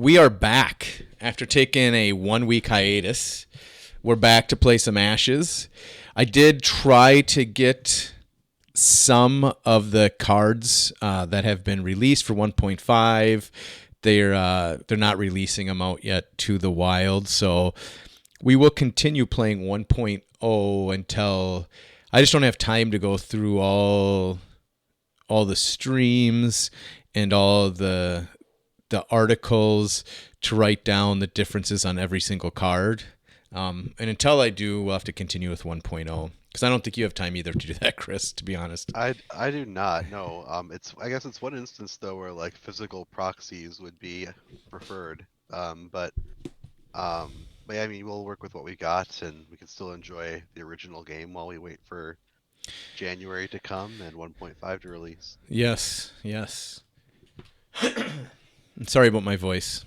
We are back after taking a 1 week hiatus. We're back to play some Ashes. I did try to get some of the cards that have been released for 1.5. They're not releasing them out yet to the wild, so we will continue playing 1.0 until I just don't have time to go through all the streams and all the articles to write down the differences on every single card. And until I do, we'll have to continue with 1.0 because I don't think you have time either to do that, Chris, to be honest. I do not. No. I guess it's one instance though where like physical proxies would be preferred. But yeah, I mean, we'll work with what we got, and we can still enjoy the original game while we wait for January to come and 1.5 to release. Yes. I'm sorry about my voice.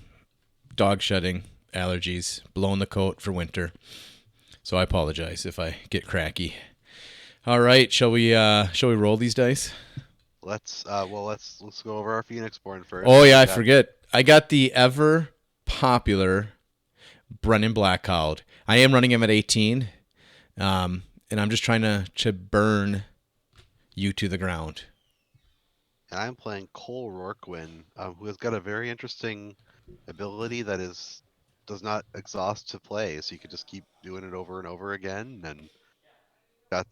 Dog shedding, allergies, blowing the coat for winter. So I apologize if I get cracky. All right, shall we roll these dice? Let's go over our PHOENIXBORN first. Oh yeah, I forget. I got the ever popular Brennen Blackcloud. I am running him at 18, and I'm just trying to burn you to the ground. And I'm playing Cole Roarkwin, who has got a very interesting ability that does not exhaust to play, so you can just keep doing it over and over again, and got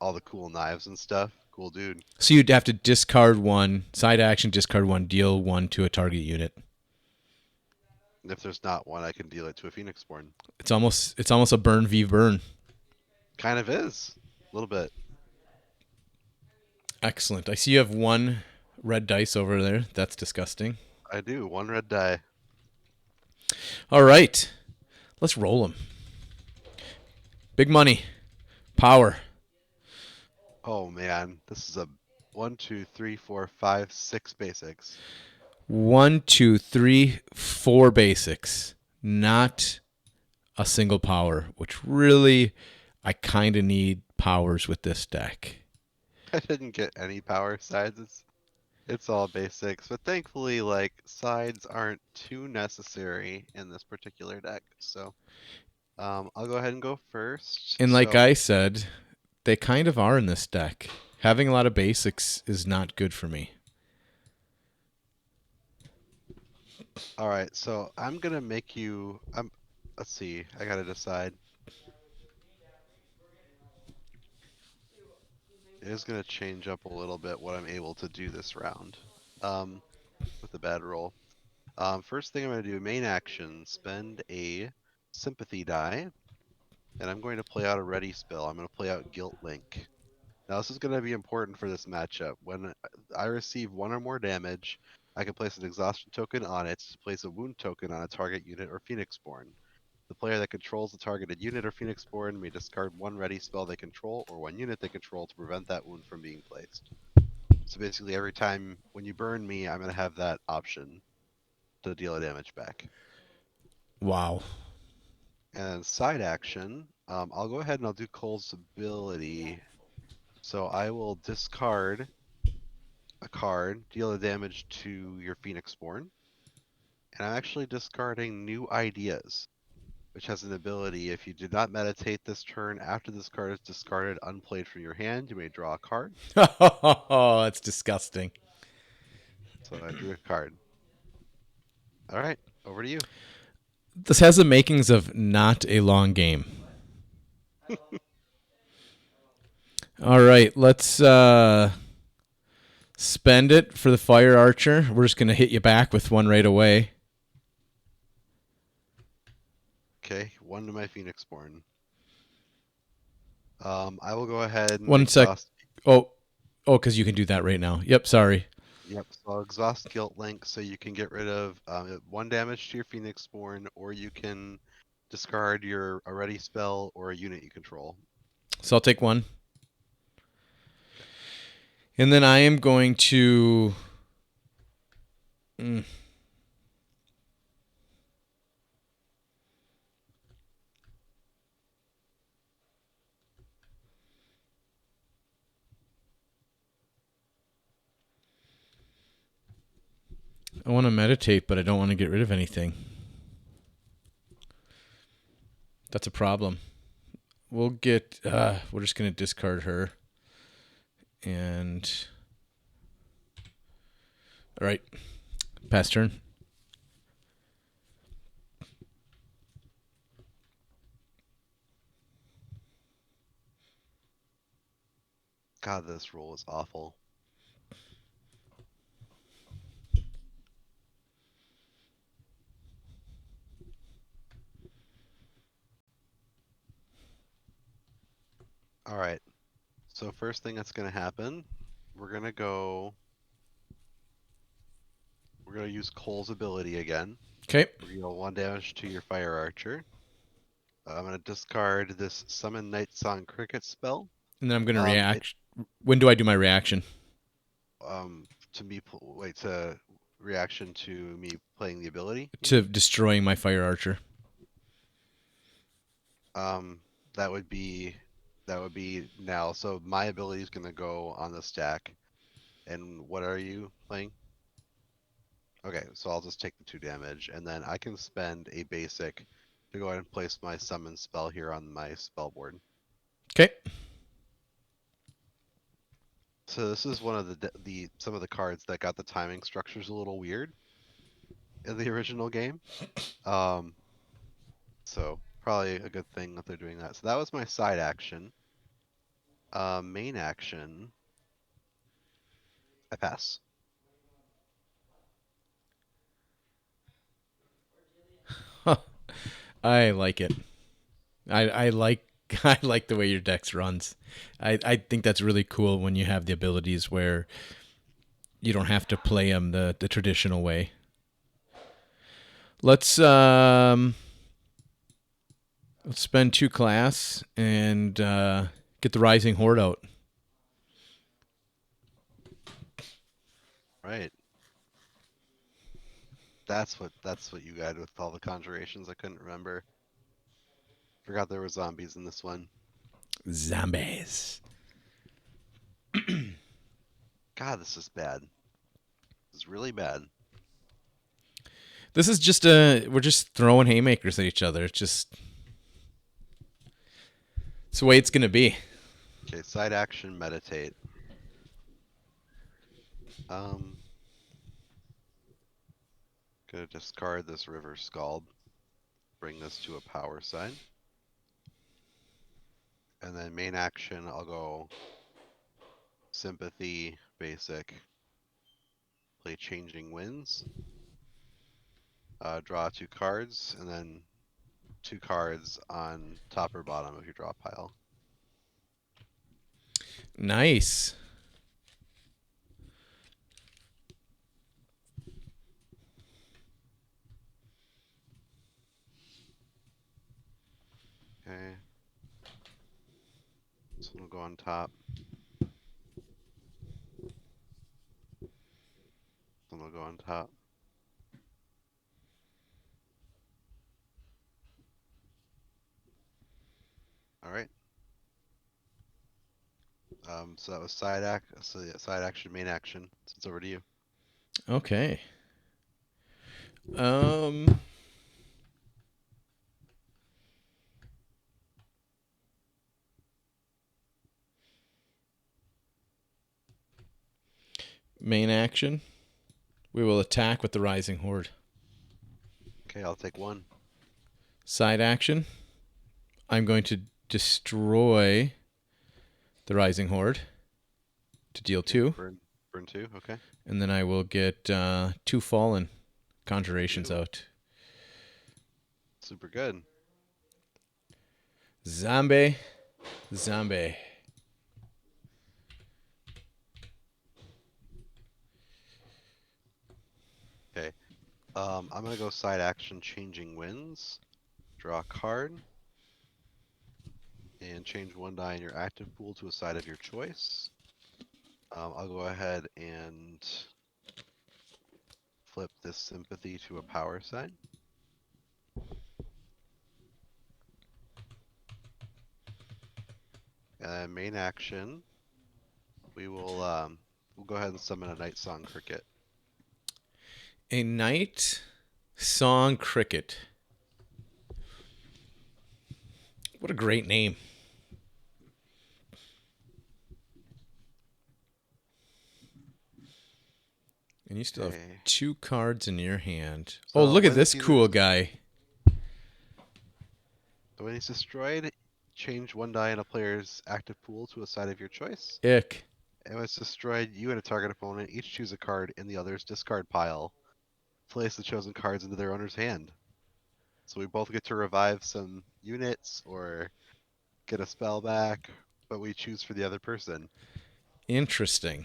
all the cool knives and stuff. Cool dude. So you'd have to discard one, side action, discard one, deal one to a target unit. And if there's not one, I can deal it to a PHOENIXBORN. It's almost a burn v burn. Kind of is. A little bit. Excellent. I see you have one red dice over there. That's disgusting. I do. One red die. All right. Let's roll them. Big money. Power. Oh man, this is a 1, 2, 3, 4, 5, 6 basics. 1, 2, 3, 4 basics. Not a single power, which really I kind of need powers with this deck. I didn't get any power sides. It's all basics, but thankfully, like, sides aren't too necessary in this particular deck. So, I'll go ahead and go first. And like I said, they kind of are in this deck. Having a lot of basics is not good for me. All right, so I'm gonna make you. Let's see. I gotta decide. It is gonna change up a little bit what I'm able to do this round. With a bad roll. First thing I'm gonna do, main action, spend a sympathy die, and I'm going to play out a ready spell. I'm gonna play out Guilt Link. Now this is going to be important for this matchup. When I receive 1 or more damage, I can place an exhaustion token on it to place a wound token on a target unit or PHOENIXBORN. The player that controls the targeted unit or PHOENIXBORN may discard 1 ready spell they control or 1 unit they control to prevent that wound from being placed. So basically every time when you burn me, I'm going to have that option to deal a damage back. Wow. And side action, I'll go ahead and I'll do Cole's ability. So I will discard a card, deal the damage to your PHOENIXBORN, and I'm actually discarding New Ideas, which has an ability. If you did not meditate this turn after this card is discarded unplayed from your hand, you may draw a card. Oh, that's disgusting. So I drew a card. All right, over to you. This has the makings of not a long game. All right, let's spend it for the Fire Archer. We're just going to hit you back with one right away. Okay, 1 to my PHOENIXBORN. I will go ahead and One exhaust. Oh, because you can do that right now. Yep, sorry. Yep, so I'll exhaust Guilt Link so you can get rid of 1 damage to your PHOENIXBORN, or you can discard a ready spell or a unit you control. So I'll take 1. And then I am going to... I want to meditate, but I don't want to get rid of anything. That's a problem. We'll get. We're just gonna discard her. And all right, pass turn. God, this roll is awful. All right. So first thing that's going to happen, we're going to use Cole's ability again. Okay. We're going to deal 1 damage to your fire archer. I'm going to discard this summon Night Song Cricket spell. And then I'm gonna react. When do I do my reaction? To reaction to me playing the ability. To destroying my fire archer. That would be now. So my ability is going to go on the stack. And what are you playing? Okay, so I'll just take the 2 damage, and then I can spend a basic to go ahead and place my summon spell here on my spell board. Okay. So this is one of some of the cards that got the timing structures a little weird in the original game. So probably a good thing that they're doing that. So that was my side action. Main action, I pass. I like it. I like I like the way your decks runs. I think that's really cool when you have the abilities where you don't have to play them the traditional way. Let's spend 2 class and get the Rising Horde out. Right. That's what you got with all the conjurations. I couldn't remember. Forgot there were zombies in this one. Zombies. God, this is bad. This is really bad. This is just we're just throwing haymakers at each other. It's the way it's gonna be. Okay, side action, meditate. Gonna discard this River Scald. Bring this to a power side. And then main action, I'll go Sympathy, basic. Play Changing Winds. Draw 2 cards, and then 2 cards on top or bottom of your draw pile. Nice. Okay. This one will go on top. This one will go on top. All right. So that was side action, main action. So it's over to you. Okay. Main action. We will attack with the Rising Horde. Okay, I'll take 1. Side action. I'm going to destroy the Rising Horde to deal 2. Burn 2, okay. And then I will get 2 Fallen Conjurations out. Super good. Zombie. Okay. I'm gonna go side action, Changing Winds. Draw a card. And change 1 die in your active pool to a side of your choice. I'll go ahead and flip this Sympathy to a power side. And then main action, we'll go ahead and summon a Night Song Cricket. A night song cricket. What a great name. And you still have Okay. 2 cards in your hand. Oh, So look at when this it's either cool guy. so when it's destroyed, change 1 die in a player's active pool to a side of your choice. Ick. And when it's destroyed, you and a target opponent each choose a card in the other's discard pile. Place the chosen cards into their owner's hand. So we both get to revive some units or get a spell back, but we choose for the other person. Interesting.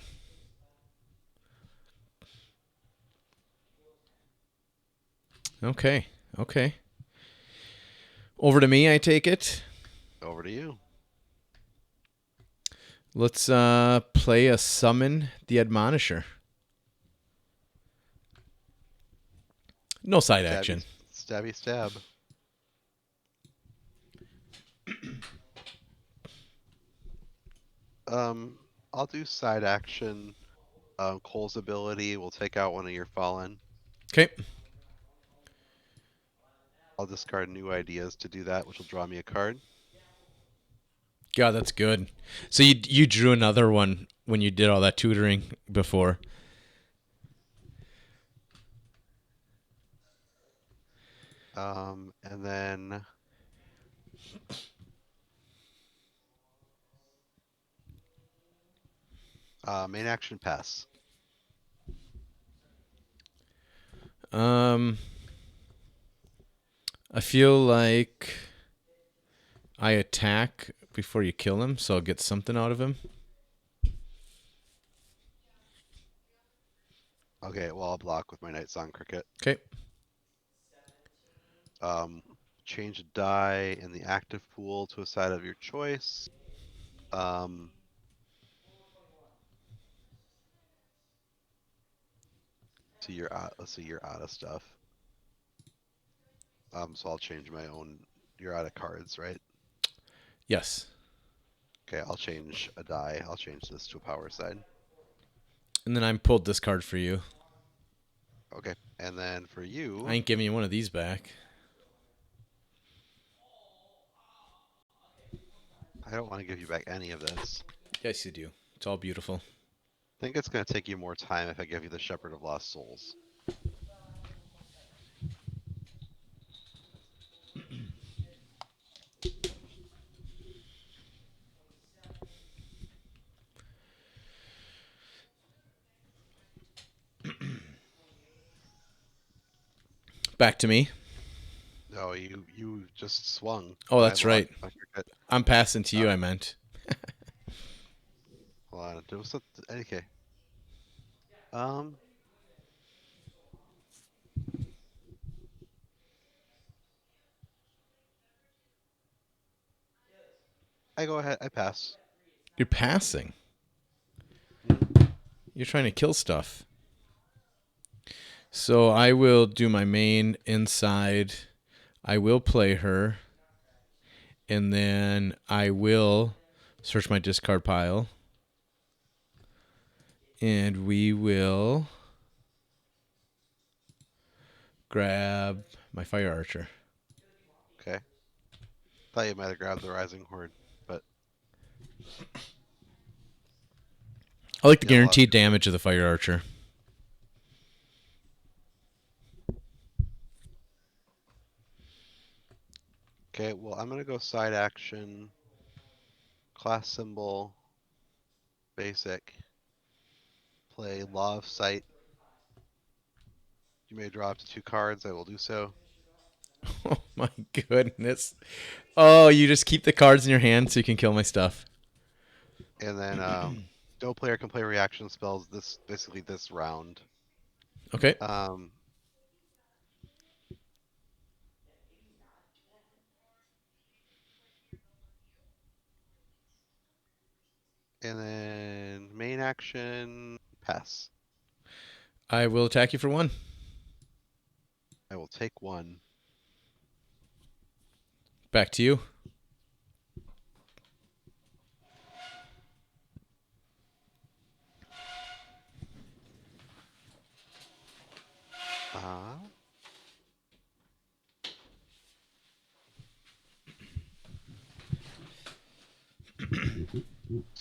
Okay. Okay. Over to me, I take it. Over to you. Let's play a Summon the Admonisher. No side Stabby, action. stabby, stab. Um, I'll do side action. Cole's ability will take out one of your fallen. Okay. I'll discard new ideas to do that, which will draw me a card. God, that's good. So you drew another one when you did all that tutoring before. And then main action pass. Um, I feel like I attack before you kill him, so I'll get something out of him. Okay, well I'll block with my Night Song Cricket. Okay. Um, change a die in the active pool to a side of your choice. Um, so you're out. Let's see, you're out of stuff. So I'll change my own. You're out of cards, right? Yes. Okay, I'll change a die. I'll change this to a power side. And then I pulled this card for you. Okay, and then for I you, ain't giving you one of these back. I don't want to give you back any of this. Yes, you do. It's all beautiful. I think it's going to take you more time if I give you the Shepherd of Lost Souls. Back to me. No, you just swung. Oh, I that's right. blocked my cricket. I'm passing to you, I meant. Hold on. There was something. Okay. Um, I go ahead. I pass. You're passing. Hmm? You're trying to kill stuff. So I will do my main inside. I will play her. And then I will search my discard pile. And we will grab my fire archer. Okay. Thought you might have grabbed the Rising Horde, but I like the yeah, a lot. guaranteed damage of the fire archer. Okay. Well, I'm gonna go side action, class symbol, basic. Play Law of Sight. You may draw up to 2 cards. I will do so. Oh my goodness. Oh, you just keep the cards in your hand so you can kill my stuff. And then no player can play reaction spells this basically this round. Okay. Um, and then main action pass. I will attack you for 1. I will take 1. Back to you.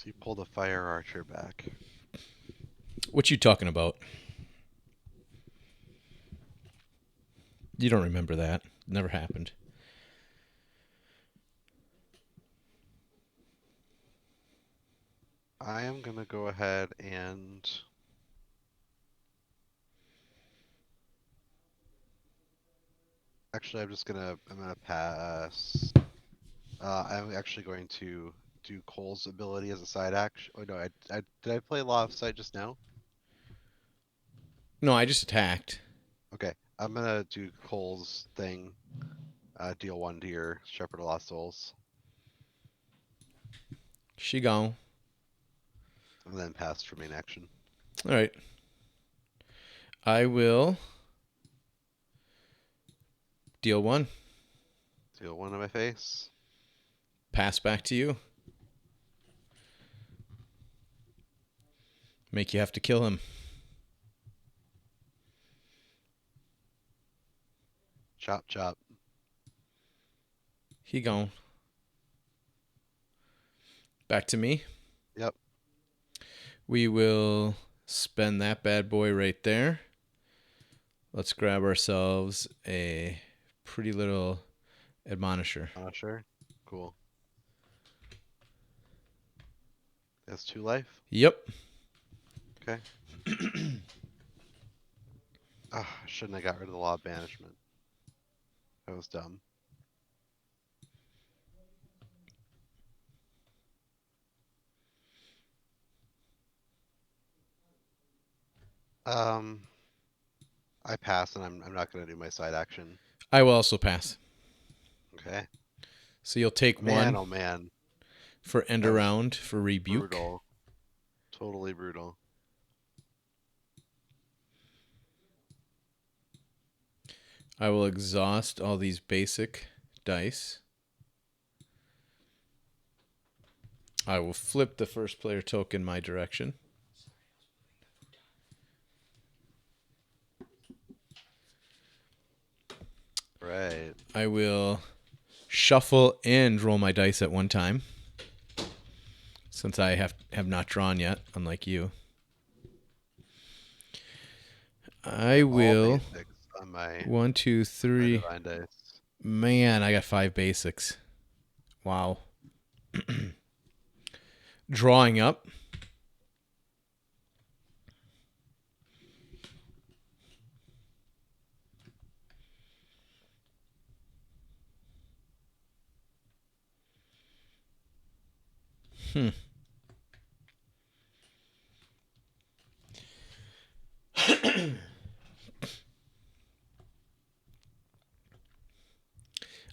You pull the fire archer back. What you talking about? You don't remember that. Never happened. I am gonna go ahead and actually I'm gonna pass. I'm actually going to do Cole's ability as a side action. Oh no, did I play Law of Sight just now? No, I just attacked. Okay, I'm gonna do Cole's thing. Deal 1 to your Shepherd of Lost Souls, She gone. and then pass for main action. All right. I will deal 1. Deal 1 to my face. Pass back to you. Make you have to kill him. Chop chop. He gone. Back to me. Yep. We will spend that bad boy right there. Let's grab ourselves a pretty little admonisher. Sure. Cool. That's 2 life. Yep. Okay. Shouldn't have got rid of the Law of Banishment. That was dumb. I pass, and I'm not gonna do my side action. I will also pass. Okay. So you'll take Man, 1 oh man, for end that was around for rebuke. brutal. Totally brutal. I will exhaust all these basic dice. I will flip the first player token my direction. Right. I will shuffle and roll my dice at one time, since I have not drawn yet, unlike you. I All will. basics on my 1, 2, my 3. divine dice. Man, I got 5 basics. Wow. Drawing up.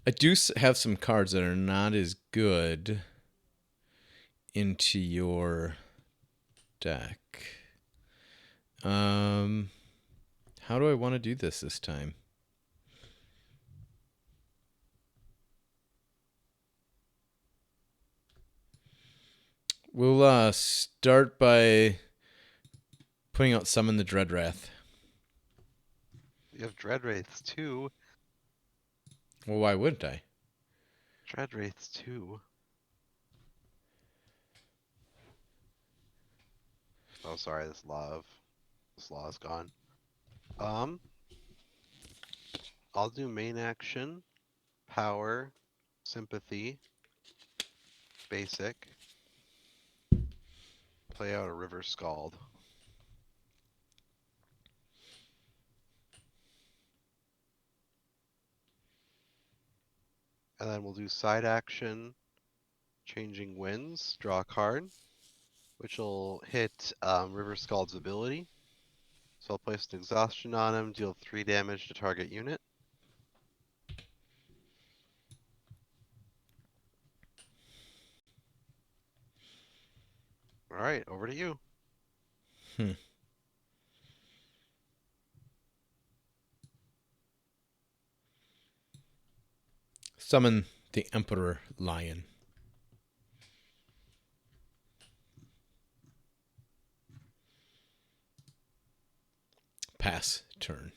I do have some cards that are not as good into your deck. How do I want to do this time? We'll start by putting out Summon the Dreadwrath. You have Dread Wraiths too. Well, why wouldn't I? Dread Wraiths too. Oh, sorry. This law is gone. I'll do main action, power, sympathy, basic. Play out a River Scald. And then we'll do side action, changing winds, draw a card, which will hit River Scald's ability. So I'll place an exhaustion on him, deal 3 damage to target unit. Alright, over to you. Summon the Emperor Lion. Pass turn.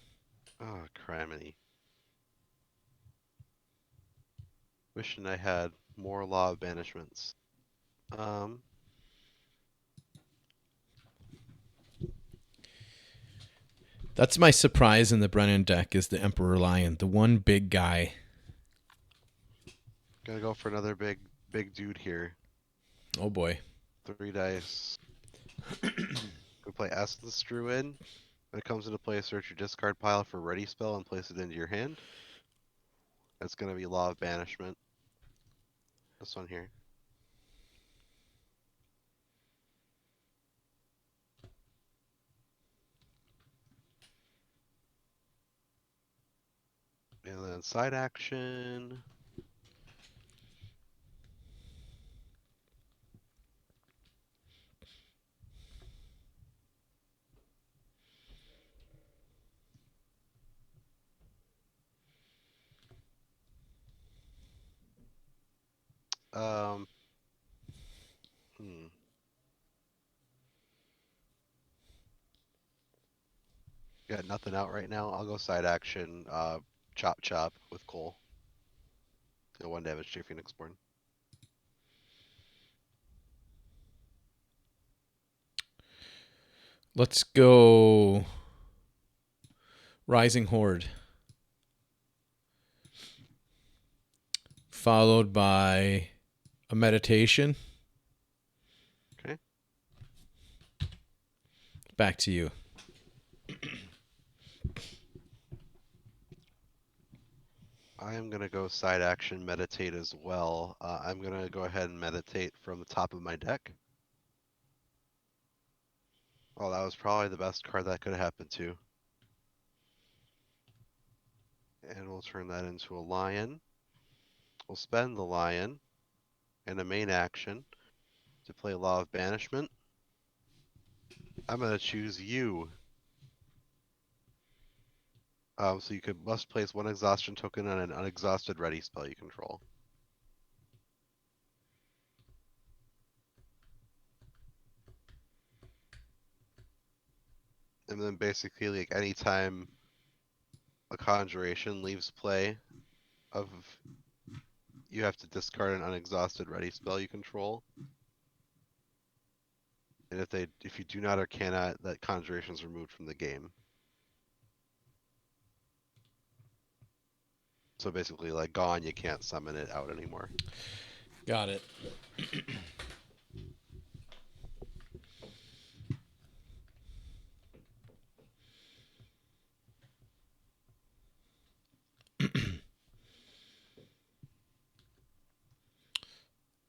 Oh, criminy. Wishing I had more Law of Banishments. That's my surprise in the Brennen deck is the Emperor Lion, the one big guy. Gonna go for another big dude here. Oh boy. 3 dice. We play Essence Druid. When it comes into play, search your discard pile for ready spell and place it into your hand. That's gonna be Law of Banishment. This one here. And then side action. Um, hmm. Got nothing out right now. I'll go side action. Chop chop with Cole. Deal 1 damage to your Phoenixborn. Let's go Rising Horde. Followed by a meditation. Okay. Back to you. I am gonna go side action meditate as well. I'm gonna go ahead and meditate from the top of my deck. Oh, that was probably the best card that could have happened too. And we'll turn that into a lion. We'll spend the lion and a main action to play Law of Banishment. I'm gonna choose you. So you must place 1 exhaustion token on an unexhausted ready spell you control. And then basically, like anytime a conjuration leaves play, of you have to discard an unexhausted ready spell you control. And if you do not or cannot, that conjuration is removed from the game. So basically, like gone, you can't summon it out anymore. Got it.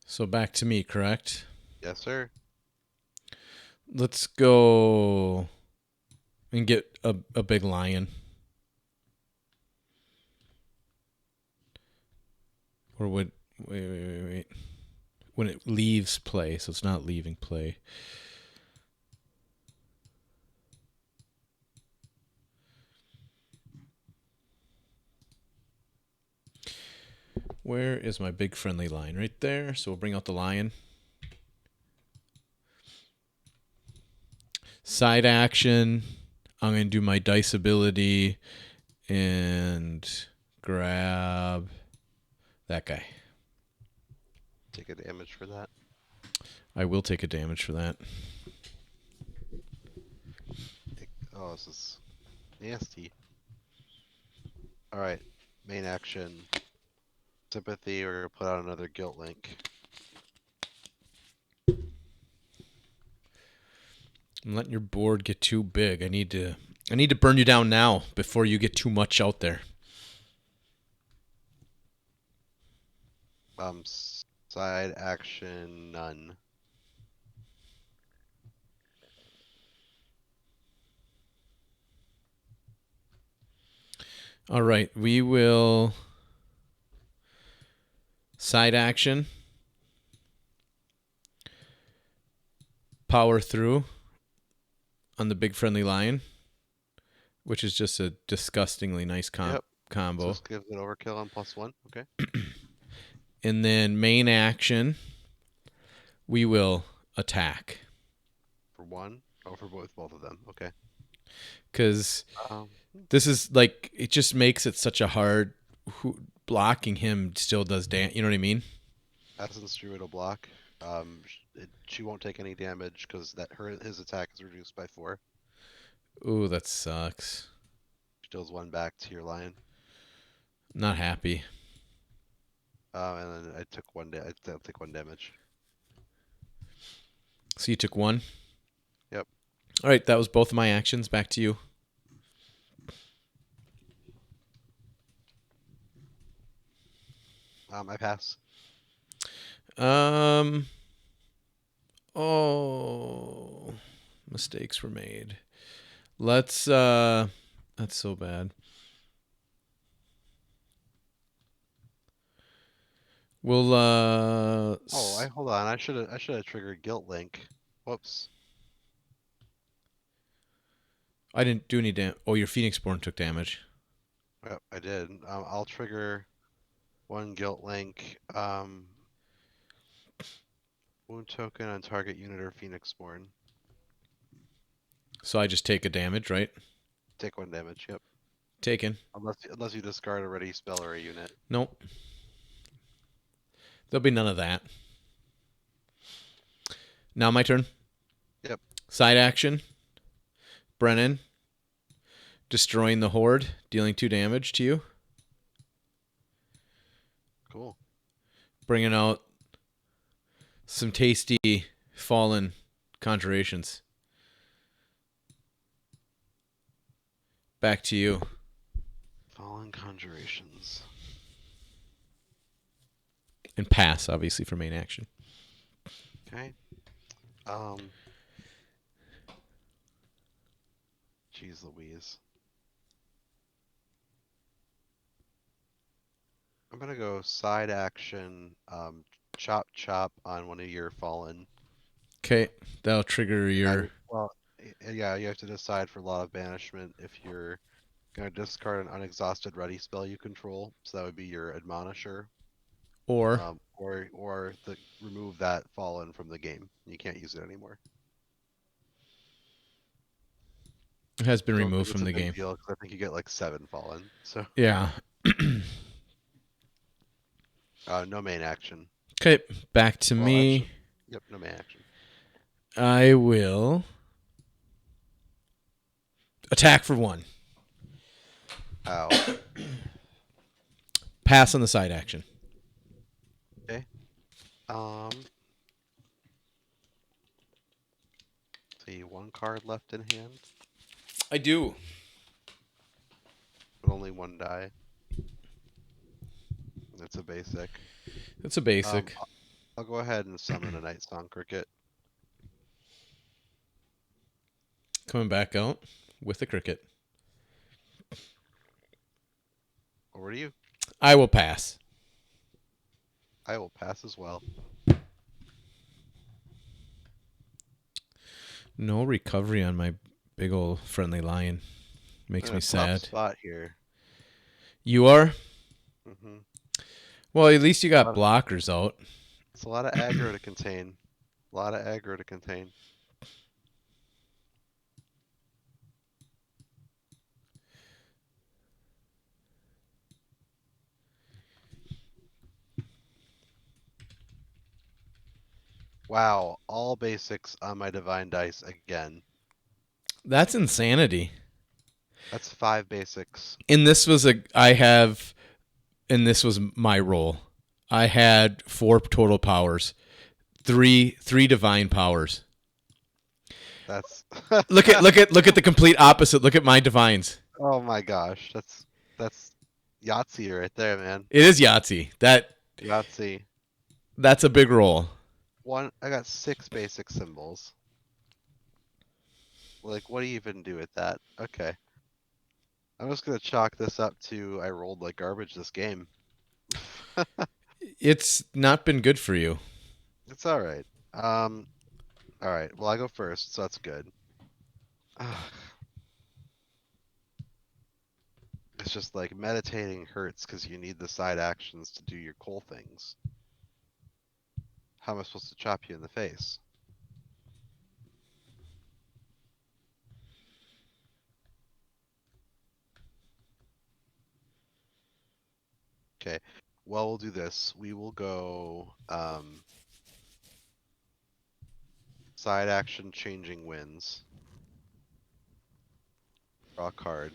So back to me, correct? Yes, sir. Let's go and get a big lion. Or would wait. When it leaves play, so it's not leaving play. Where is my big friendly lion? Right there. So we'll bring out the lion. Side action. I'm going to do my dice ability and grab that guy. Take a damage for that. I will take a damage for that. Oh, this is nasty. Alright, main action. Sympathy, we're gonna put out another guilt link. I'm letting your board get too big. I need to burn you down now before you get too much out there. Side action, none. All right, we will side action. Power through on the big friendly lion, which is just a disgustingly nice Yep. combo. So this gives it overkill on +1. Okay. And then main action, we will attack. For 1? Oh, for both of them. Okay. Because Um, this is like, it just makes it such a hard, blocking him still does damage. You know what I mean? Essence Druid will block. She won't take any damage because his attack is reduced by 4. Ooh, that sucks. Deals 1 back to your lion. Not happy. And then I took I take 1 damage. So you took 1? Yep. All right, that was both of my actions. Back to you. I pass. Um. Oh, mistakes were made. Let's. That's so bad. We'll. Oh, hold on. I should have triggered Guilt Link. Whoops. I didn't do any damage. Oh, your Phoenixborn took damage. Yep, I did. I'll trigger 1 Guilt Link. Wound token on target unit or Phoenixborn. So I just take a damage, right? Take 1 damage. Yep. Taken. Unless you discard a ready spell or a unit. Nope. There'll be none of that. Now my turn. Yep. Side action. Brennan. Destroying the horde, dealing 2 damage to you. Cool. Bringing out some tasty fallen conjurations. Back to you. Fallen Conjurations. And pass, obviously, for main action. Okay. Jeez Louise. I'm gonna go side action, chop chop on 1 of your fallen. Okay, that'll trigger your... Well, yeah, you have to decide for Law of Banishment if you're gonna discard an unexhausted ready spell you control. So that would be your Admonisher. Or Or remove that fallen from the game. You can't use it anymore. it has been I don't removed think it's from a the big game. deal because I think you get like 7 fallen. So Yeah. no main action. Okay, back to Well, me. actually, yep, no main action. I will attack for 1. Ow. Pass on the side action. Okay. See, 1 card left in hand, I do. but only 1 die. That's a basic. That's a basic. I'll go ahead and summon a Night Song Cricket. Coming back out with the cricket. Over to you. I will pass. I will pass as well. No recovery on my big old friendly lion. Makes me sad. Tough spot here. You are? Hmm. Well, at least you got blockers out. It's a lot of aggro to contain. A lot of aggro to contain. Wow, all basics on my divine dice again. That's insanity. That's 5 basics. And this was my roll. I had 4 total powers. Three divine powers. That's Look at the complete opposite. Look at my divines. Oh my gosh, that's Yahtzee right there, man. It is Yahtzee. Yahtzee. That's a big roll. I got 6 basic symbols. Like, what do you even do with that? Okay. I'm just gonna chalk this up to I rolled like garbage this game. It's not been good for you. It's alright. Alright, well I go first, so that's good. It's just like meditating hurts because you need the side actions to do your cool things. How am I supposed to chop you in the face? Okay, well, we'll do this. We will go side action changing winds. Draw a card.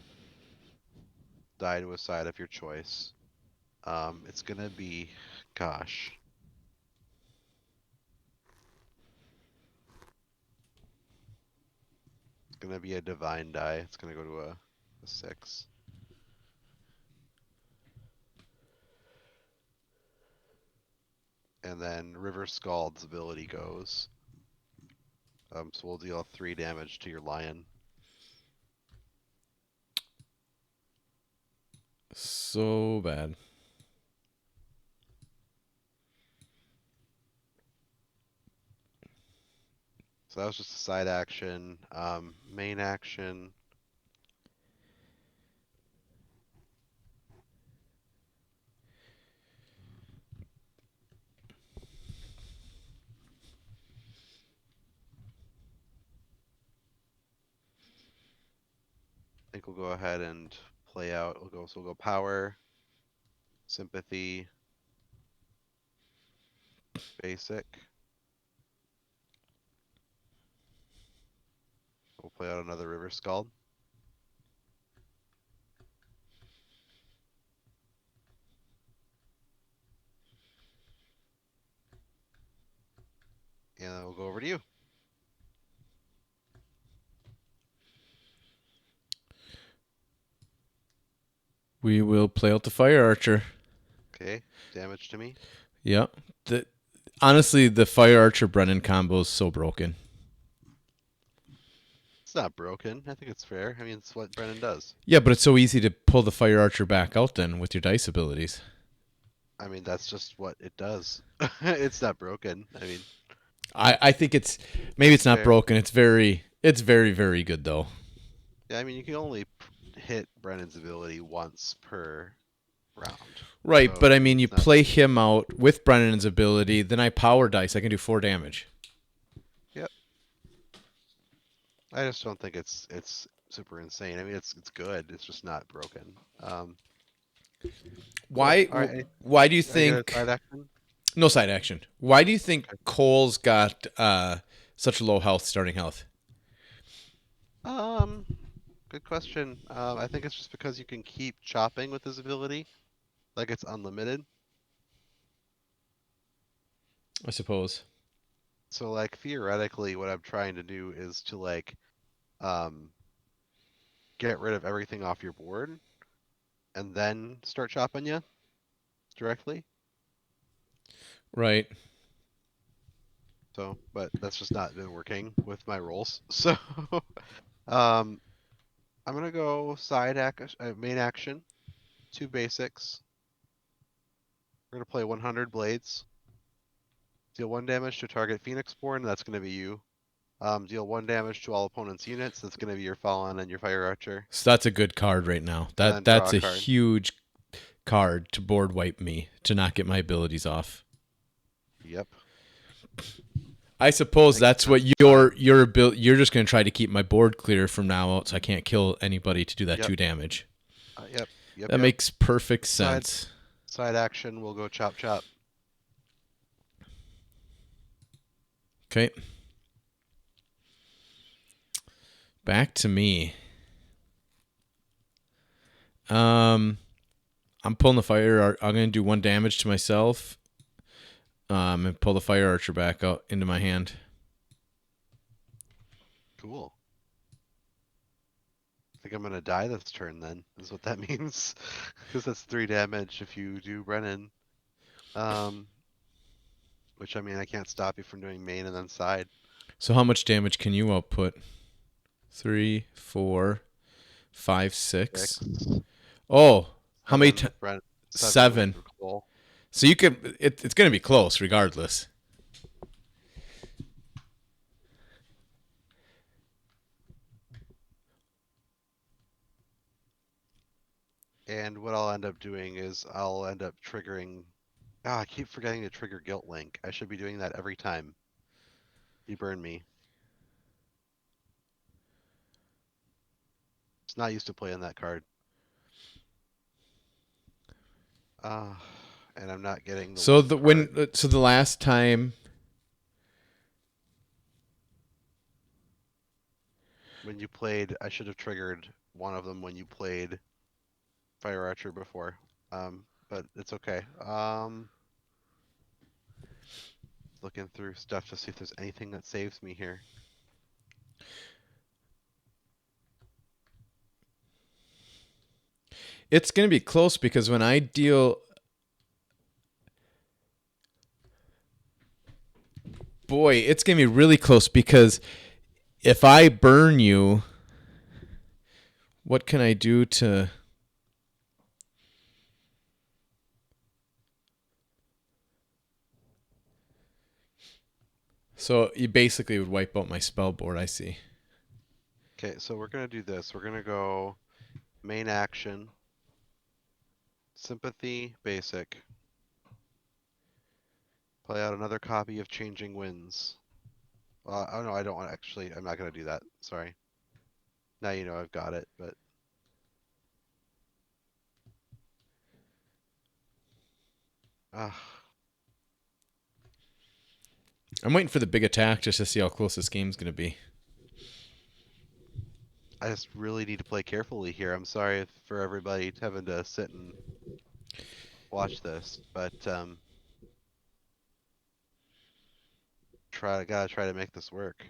Die to a side of your choice. It's gonna be, gosh. It's gonna be a divine die. It's gonna go to a 6. And then River Scald's ability goes. So we'll deal 3 damage to your lion. So bad. So that was just a side action. Main action. I think we'll go ahead and play out. So we'll go power, sympathy, basic. We'll play out another River Scald. And then we'll go over to you. We will play out the Fire Archer. Okay, damage to me. Yeah. Honestly, the Fire Archer Brennen combo is so broken. It's not broken. I think it's fair. I mean, it's what Brennen does. Yeah, but it's so easy to pull the Fire Archer back out then with your dice abilities. I mean, that's just what it does. It's not broken. I mean, I think maybe it's not fair. broken. It's very, very good though. Yeah, I mean, you can only hit Brennan's ability once per round. Right, So, but I mean, you it's not- play him out with Brennan's ability, then I power dice. I can do 4 damage. Yep. I just don't think it's super insane. I mean, it's good. It's just not broken. Why? All right. Why do you I get a think? side action? No side action. Why do you think Okay. Cole's got such low health, starting health? Um, Good question. I think it's just because you can keep chopping with his ability, like it's unlimited. I suppose. So like theoretically, what I'm trying to do is to like um get rid of everything off your board and then start chopping you directly. Right. So, but that's just not been working with my rolls. So, um, I'm gonna go main action, 2 basics. We're gonna play 100 blades. Deal 1 damage to target Phoenixborn. That's gonna be you. Deal 1 damage to all opponents' units. That's gonna be your Fallen and your Fire Archer. So that's a good card right now. And then draw That's a a card. huge card to board wipe me to not get my abilities off. Yep. I suppose Think that's that's what your ability. You're just going to try to keep my board clear from now out, so I can't kill anybody to do that Yep. 2 damage. Yep. That makes perfect Side- sense. Side action, we'll go chop chop. Okay. Back to me. I'm pulling the fire. I'm going to do 1 damage to myself. And pull the Fire Archer back out into my hand. Cool. I think I'm gonna die this turn then, is what that means. Because that's 3 damage if you do Brennan. Which I mean I can't stop you from doing main and then side. So how much damage can you output? 3, 4, 5, 6. 6. Oh, how many? 7 7. with Cole. So you could. It's going to be close regardless. And what I'll end up doing is I'll end up triggering. Ah, I keep forgetting to trigger Guilt Link. I should be doing that every time. You burn me. It's not used to playing that card. And I'm not getting the So one the card. so the last time. When you played, I should have triggered one of them when you played Fire Archer before. But it's okay. Looking through stuff to see if there's anything that saves me here. It's going to be close because when I deal. Boy, it's going to be really close because if I burn you, what can I do to. So you basically would wipe out my spell board, I see. Okay, so we're gonna do this. We're gonna go main action, sympathy, basic. Play out another copy of Changing Winds. Oh no, I don't want actually. I'm not gonna do that. Sorry. Now you know I've got it, but uh, I'm waiting for the big attack just to see how close this game's going to be. I just really need to play carefully here. I'm sorry for everybody having to sit and watch this, but gotta try to make this work.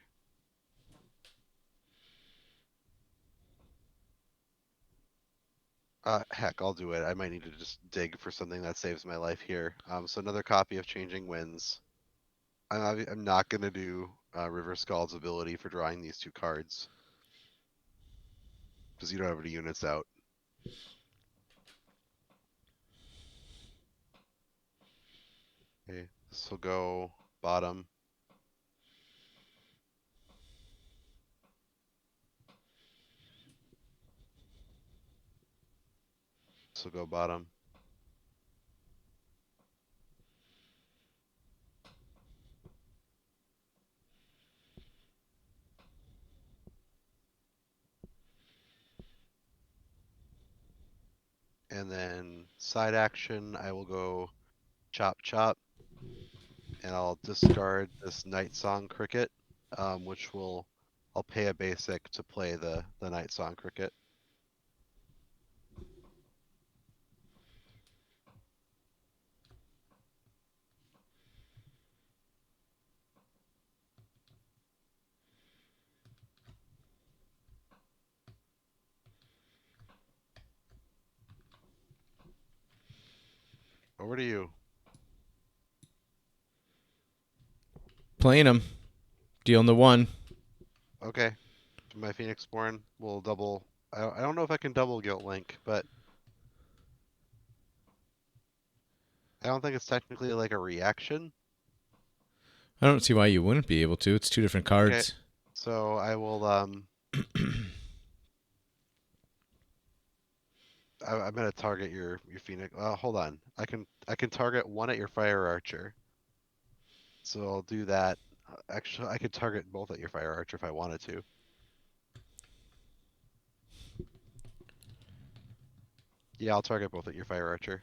Heck, I'll do it. I might need to just dig for something that saves my life here. So another copy of Changing Winds. I'm not gonna do River Scald's ability for drawing these two cards because you don't have any units out. Okay, this will go bottom. This will go bottom. And then side action, I will go chop chop, and I'll discard this Night Song Cricket, which will I'll pay a basic to play the Night Song Cricket. Over to you. Playing him. Dealing the one. Okay, my Phoenixborn will double. I don't know if I can double Guilt Link, but I don't think it's technically like a reaction. I don't see why you wouldn't be able to. It's two different Okay, cards. so I will I'm gonna target your Phoenix. Hold on. I can target one at your Fire Archer. So I'll do that. Actually, I could target both at your Fire Archer if I wanted to. Yeah, I'll target both at your Fire Archer.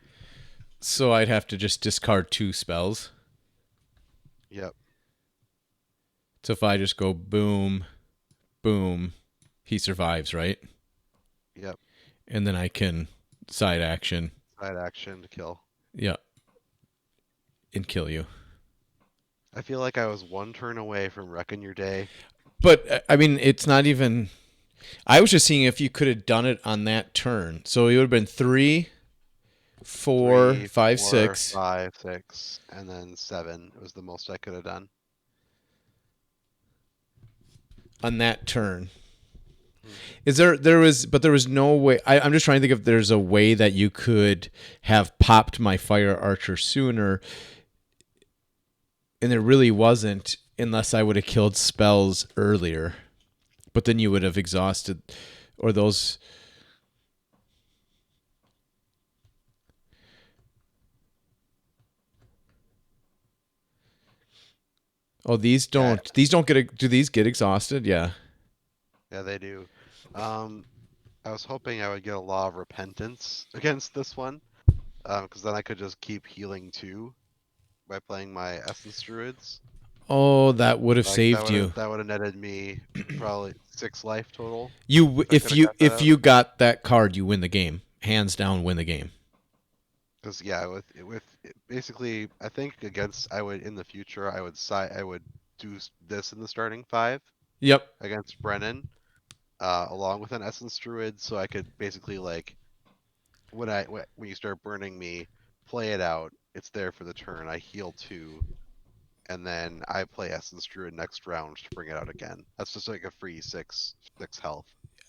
So I'd have to just discard two spells. Yep. So if I just go boom, boom, he survives, right? Yep. And then I can side action. Side action to kill. Yeah. And kill you. I feel like I was one turn away from wrecking your day. But, I mean, it's not even. I was just seeing if you could have done it on that turn. So it would have been 3, 4, 3, 5, 4, 6 5, 6, and then 7. It was the most I could have done. on that turn. Hmm. There was no way. I'm just trying to think if there's a way that you could have popped my Fire Archer sooner, and there really wasn't unless I would have killed spells earlier. But then you would have exhausted, or those. Oh, these Yeah, don't. These don't get. Do these get exhausted? Yeah. yeah, they do. Um, I was hoping I would get a Law of Repentance against this one, because then I could just keep healing too by playing my Essence Druids. Oh, that would have Like saved you. that would have netted me probably 6 life total You if I could have got that if out. you got that card, you win the game. Hands down, win the game. Because yeah, basically, I think against I would in the future I would do this in the starting five Yep. against Brennan, along with an Essence Druid, so I could basically like when you start burning me, play it out. It's there for the turn. I heal 2, and then I play Essence Druid next round to bring it out again. That's just like a free 6 health.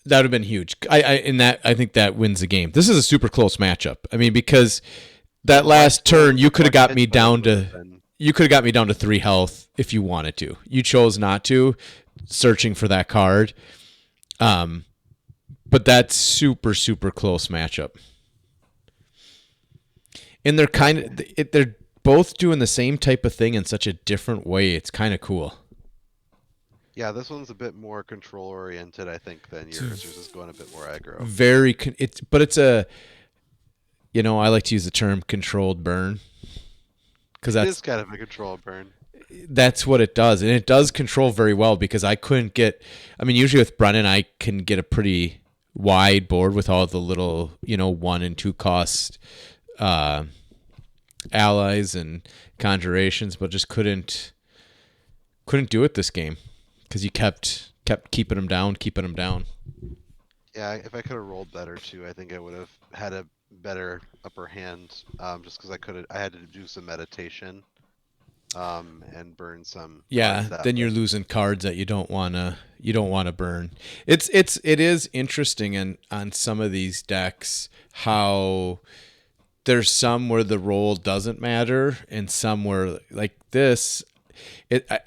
That would have been huge. I think that wins the game. This is a super close matchup. I mean, because that last turn you could have got me But it down would to have been. 3 health if you wanted to. You chose not to, searching for that card. But that's super close matchup. And they're both doing the same type of thing in such a different way. It's kind of cool. Yeah, this one's a bit more control oriented, I think, than yours. Yours is going a bit more aggro. It's a, I like to use the term controlled burn because It is kind of a control burn. that's what it does, and it does control very well because I couldn't get. I mean, usually with Brennan, I can get a pretty wide board with all the little 1 and 2 cost allies and conjurations, but just couldn't do it this game because you kept keeping them down. Yeah, if I could have rolled better too, I think I would have had a better upper hand. Just because I had to do some meditation, and burn some Yeah, cards that then way. you're losing cards that you don't wanna burn. It is interesting on some of these decks how there's some where the roll doesn't matter and some where like this.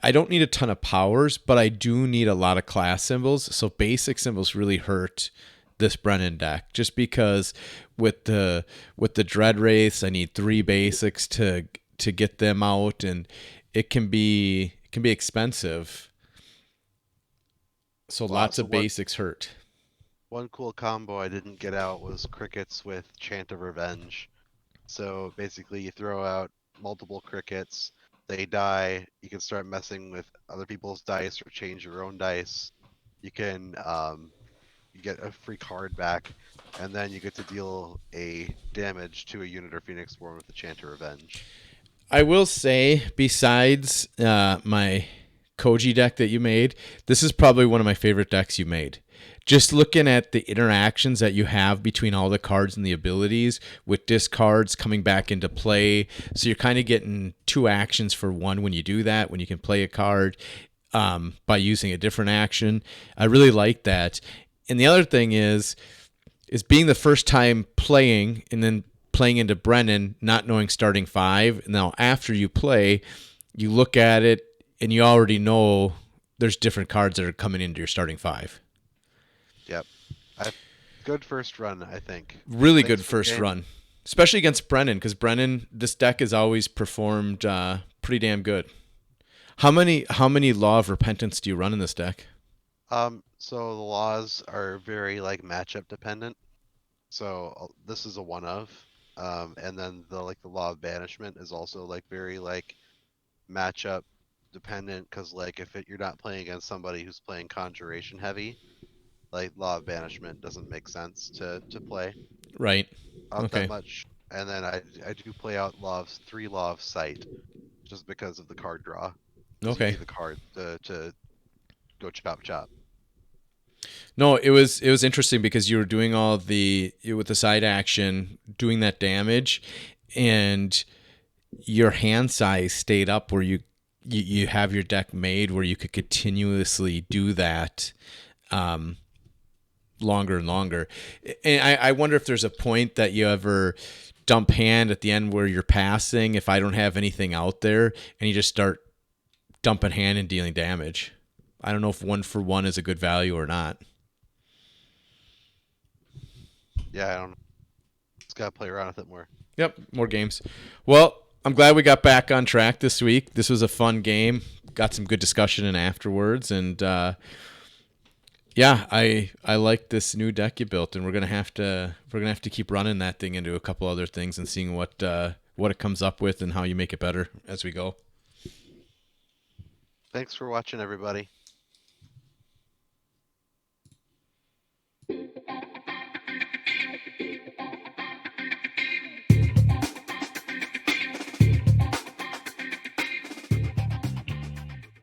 I don't need a ton of powers, but I do need a lot of class symbols. So basic symbols really hurt this Brennan deck, just because with the Dread Wraiths, I need 3 basics to get them out, and it can be expensive. So Wow, lots of basics hurt. one cool combo I didn't get out was crickets with Chant of Revenge. So basically, you throw out multiple crickets, they die. You can start messing with other people's dice or change your own dice. You can you get a free card back, and then you get to deal a damage to a unit or Phoenixborn with the Chant of Revenge. I will say, besides my Koji deck that you made, this is probably one of my favorite decks you made. Just looking at the interactions that you have between all the cards and the abilities, with discards coming back into play. So you're kind of getting 2 actions for 1 when you do that, when you can play a card by using a different action. I really like that. And the other thing is being the first time playing and then playing into Brennan, not knowing starting 5. Now, after you play, you look at it and you already know there's different cards that are coming into your starting 5. Yep. Good first run, I think. Really Thanks good for the first game. run, especially against Brennan, because Brennan, this deck has always performed pretty damn good. How many Law of Repentance do you run in this deck? So the laws are very like matchup dependent. So this is a one of, and then the law of banishment is also like very like matchup dependent because like you're not playing against somebody who's playing conjuration heavy, like law of banishment doesn't make sense to play Right. out that Okay. much. And then I do play out law of sight just because of the card draw. Because you Okay. need the card to go chop chop. No, it was interesting because you were doing all with the side action, doing that damage, and your hand size stayed up where you have your deck made where you could continuously do that longer and longer. And I wonder if there's a point that you ever dump hand at the end where you're passing, if I don't have anything out there, and you just start dumping hand and dealing damage. I don't know if 1 for 1 is a good value or not. Yeah, I don't know. Just gotta play around with it more. Yep, more games. Well, I'm glad we got back on track this week. This was a fun game. Got some good discussion in afterwards, and yeah, I like this new deck you built, and we're gonna have to keep running that thing into a couple other things and seeing what it comes up with and how you make it better as we go. Thanks for watching, everybody.